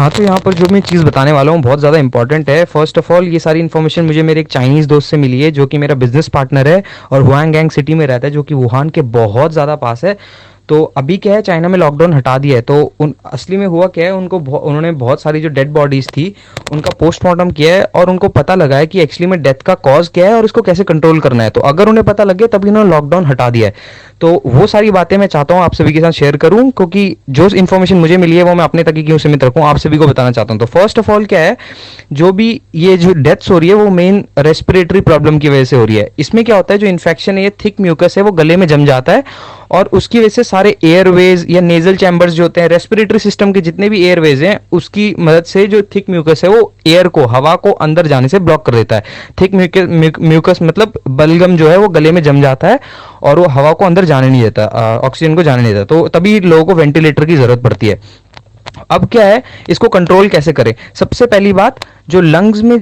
हाँ, तो यहाँ पर जो मैं चीज़ बताने वाला हूँ बहुत ज़्यादा इंपॉर्टेंट है। फ़र्स्ट ऑफ़ ऑल ये सारी इन्फॉर्मेशन मुझे मेरे एक चाइनीज़ दोस्त से मिली है, जो कि मेरा बिज़नेस पार्टनर है और हुआंगयांग सिटी में रहता है, जो कि वुहान के बहुत ज़्यादा पास है। तो अभी क्या है, चाइना में लॉकडाउन हटा दिया है, तो उन असली में हुआ क्या है, उन्होंने बहुत सारी जो डेड बॉडीज़ थी, उनका पोस्टमार्टम किया है और उनको पता लगा है कि एक्चुअली में डेथ का कॉज़ क्या है और इसको कैसे कंट्रोल करना है। तो अगर उन्हें पता लग गया तभी उन्होंने लॉकडाउन हटा दिया है। तो वो सारी बातें मैं चाहता हूँ आप सभी के साथ शेयर करूँ, क्योंकि जो इन्फॉर्मेशन मुझे मिली है वो मैं अपने तक ही क्यों सीमित रखूँ, आप सभी को बताना चाहता हूँ। तो फर्स्ट ऑफ ऑल क्या है, जो भी ये जो डेथ्स हो रही है वो मेन रेस्पिरेटरी प्रॉब्लम की वजह से हो रही है। इसमें क्या होता है, जो इन्फेक्शन है, ये थिक म्यूकस है, वो गले में जम जाता है और उसकी वजह से सारे एयरवेज या नेजल चैम्बर्स जो होते हैं, रेस्पिरेटरी सिस्टम के जितने भी एयरवेज हैं, उसकी मदद से जो थिक म्यूकस है वो एयर को, हवा को अंदर जाने से ब्लॉक कर देता है। थिक म्यूकस मतलब बलगम जो है वो गले में जम जाता है और वो हवा को अंदर जाने नहीं देता, ऑक्सीजन को जाने नहीं देता, तो तभी लोगों को वेंटिलेटर की जरूरत पड़ती है। अब क्या है, इसको कंट्रोल कैसे करें? सबसे पहली बात, जो लंग्स में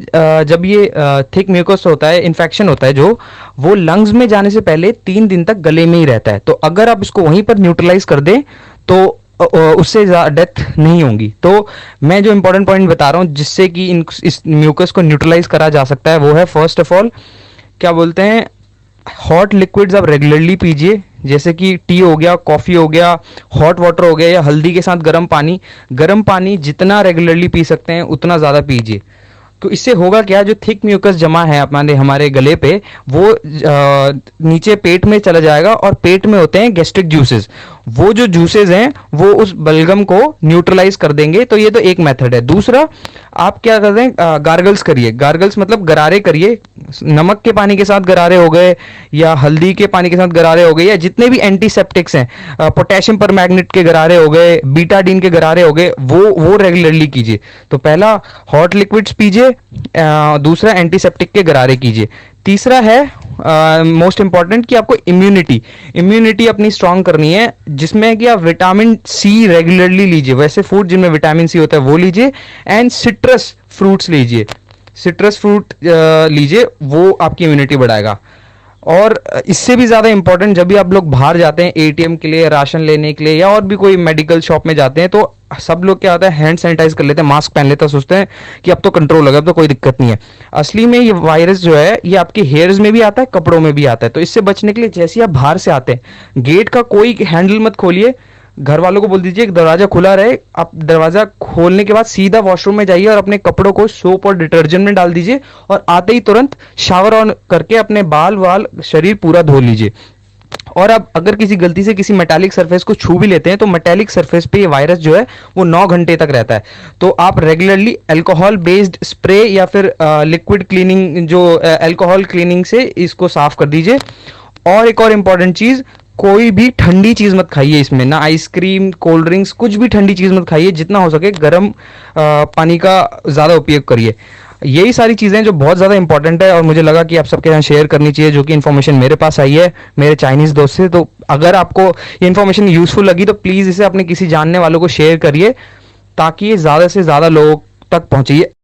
जब ये थिक म्यूकस होता है, इन्फेक्शन होता है जो, वो लंग्स में जाने से पहले 3 दिन तक गले में ही रहता है। तो अगर आप इसको वहीं पर न्यूट्रलाइज कर दें तो उससे डेथ नहीं होंगी। तो मैं जो इंपॉर्टेंट पॉइंट बता रहा हूँ जिससे कि इस म्यूकस को न्यूट्रलाइज करा जा सकता है, वो है फर्स्ट ऑफ ऑल, क्या बोलते हैं, हॉट लिक्विड्स आप रेगुलरली पीजिए, जैसे कि टी हो गया, कॉफ़ी हो गया, हॉट वाटर हो गया, या हल्दी के साथ गर्म पानी। गर्म पानी जितना रेगुलरली पी सकते हैं उतना ज़्यादा पीजिए। तो इससे होगा क्या, जो थिक म्यूकस जमा है हमारे हमारे गले पे, वो नीचे पेट में चला जाएगा और पेट में होते हैं गैस्ट्रिक जूसेस। वो जो जूसेस हैं वो उस बलगम को न्यूट्रलाइज कर देंगे। तो ये तो एक मेथड है। दूसरा, आप क्या करते हैं, गार्गल्स करिए। गार्गल्स मतलब गरारे करिए, नमक के पानी के साथ गरारे हो गए या हल्दी के पानी के साथ गरारे हो गए, या जितने भी एंटीसेप्टिक्स हैं, पोटेशियम परमैंगनेट के गरारे हो गए, बीटाडीन के गरारे हो गए, वो रेगुलरली कीजिए। तो पहला हॉट लिक्विड्स पीजिए, दूसरा एंटीसेप्टिक के गरारे कीजिए। तीसरा है मोस्ट इंपॉर्टेंट, कि आपको इम्यूनिटी अपनी स्ट्रांग करनी है, जिसमें कि आप विटामिन सी रेगुलरली लीजिए। वैसे फूड जिनमें विटामिन सी होता है वो लीजिए, एंड सिट्रस फ्रूट्स लीजिए। सिट्रस फ्रूट लीजिए, वो आपकी इम्यूनिटी बढ़ाएगा। और इससे भी ज़्यादा इंपॉर्टेंट, जब भी आप लोग बाहर जाते हैं एटीएम के लिए, राशन लेने के लिए, या और भी कोई मेडिकल शॉप में जाते हैं, तो सब लोग क्या होता है, हैंड सैनिटाइज कर लेते हैं, मास्क पहन लेते हैं, सोचते हैं कि अब तो कंट्रोल हो गया, अब तो कोई दिक्कत नहीं है। असली में ये वायरस जो है ये आपके हेयर्स में भी आता है, कपड़ों में भी आता है। तो इससे बचने के लिए जैसे ही आप बाहर से आते हैं, गेट का कोई हैंडल मत खोलिए, घर वालों को बोल दीजिए कि दरवाजा खुला रहे। आप दरवाजा खोलने के बाद सीधा वॉशरूम में जाइए और अपने कपड़ों को सोप और डिटर्जेंट में डाल दीजिए, और आते ही तुरंत शावर ऑन करके अपने बाल वाल शरीर पूरा धो लीजिए। और अब अगर किसी गलती से किसी मेटालिक सरफेस को छू भी लेते हैं, तो मेटालिक सरफेस पे ये वायरस जो है वो 9 घंटे तक रहता है। तो आप रेगुलरली अल्कोहल बेस्ड स्प्रे या फिर लिक्विड क्लीनिंग, जो अल्कोहल क्लीनिंग से इसको साफ कर दीजिए। और एक और इंपॉर्टेंट चीज, कोई भी ठंडी चीज मत खाइए इसमें, ना आइसक्रीम, कोल्ड ड्रिंक्स, कुछ भी ठंडी चीज मत खाइए। जितना हो सके गर्म पानी का ज्यादा उपयोग करिए। यही सारी चीजें जो बहुत ज्यादा इंपॉर्टेंट है और मुझे लगा कि आप सबके साथ शेयर करनी चाहिए, जो कि इन्फॉर्मेशन मेरे पास आई है मेरे चाइनीज दोस्त से। तो अगर आपको ये इन्फॉर्मेशन यूजफुल लगी तो प्लीज इसे अपने किसी जानने वालों को शेयर करिए, ताकि ये ज्यादा से ज्यादा लोगों तक पहुंचे।